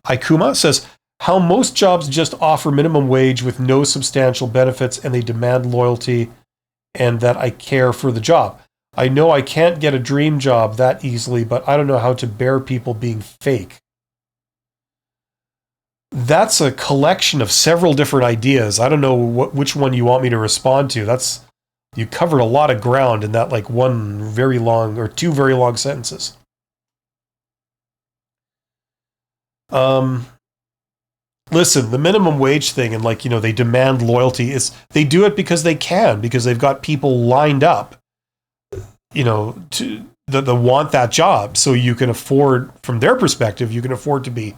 Ikuma says, how most jobs just offer minimum wage with no substantial benefits and they demand loyalty and that I care for the job. I know I can't get a dream job that easily, but I don't know how to bear people being fake. That's a collection of several different ideas. I don't know which one you want me to respond to. You covered a lot of ground in that like one very long or two very long sentences. Listen, the minimum wage thing and like, they demand loyalty they do it because they can, because they've got people lined up, that want that job. So you can afford, from their perspective, you can afford to be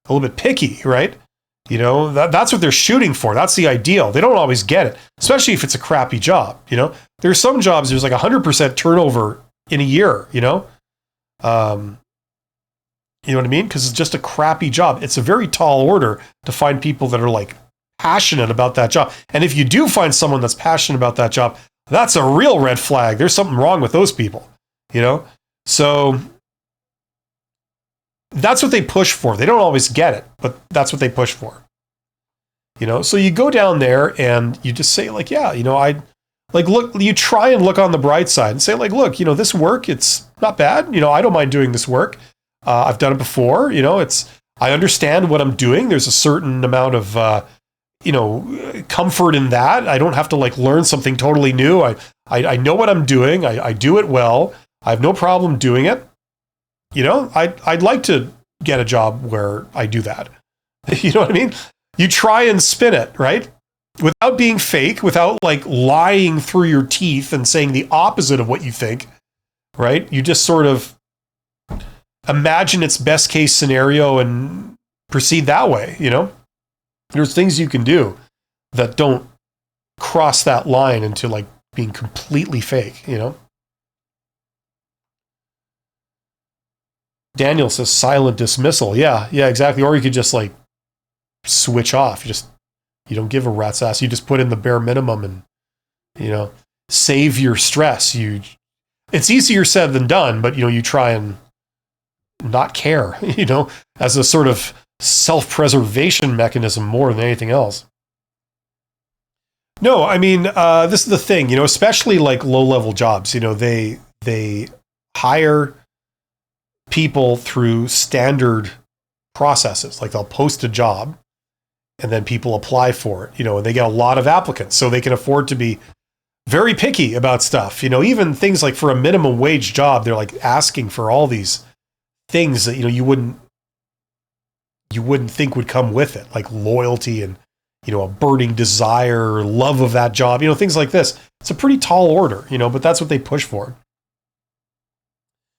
a little bit picky, right? That's what they're shooting for. That's the ideal. They don't always get it, especially if it's a crappy job. There's some jobs, there's like 100% turnover in a year, You know what I mean? Because it's just a crappy job. It's a very tall order to find people that are like passionate about that job. And if you do find someone that's passionate about that job, that's a real red flag. There's something wrong with those people, So that's what they push for. They don't always get it, but that's what they push for. So you go down there and you just say like, yeah, you try and look on the bright side and say like, look, this work, it's not bad. I don't mind doing this work. I've done it before. I understand what I'm doing. There's a certain amount of, comfort in that. I don't have to like learn something totally new. I know what I'm doing. I do it well. I have no problem doing it. I'd like to get a job where I do that. You know what I mean? You try and spin it, right? Without being fake, without like lying through your teeth and saying the opposite of what you think, right? You just sort of imagine its best case scenario and proceed that way, There's things you can do that don't cross that line into like being completely fake, Daniel says silent dismissal. Yeah, exactly. Or you could just like switch off. You don't give a rat's ass. You just put in the bare minimum and, save your stress. It's easier said than done, but, you try and not care, as a sort of self-preservation mechanism more than anything else. No, I mean, this is the thing, especially like low-level jobs, they hire people through standard processes. Like they'll post a job and then people apply for it, and they get a lot of applicants, so they can afford to be very picky about stuff. Even things like for a minimum wage job, they're like asking for all these things that, you wouldn't think would come with it, like loyalty and, a burning desire or love of that job, things like this. It's a pretty tall order, but that's what they push for.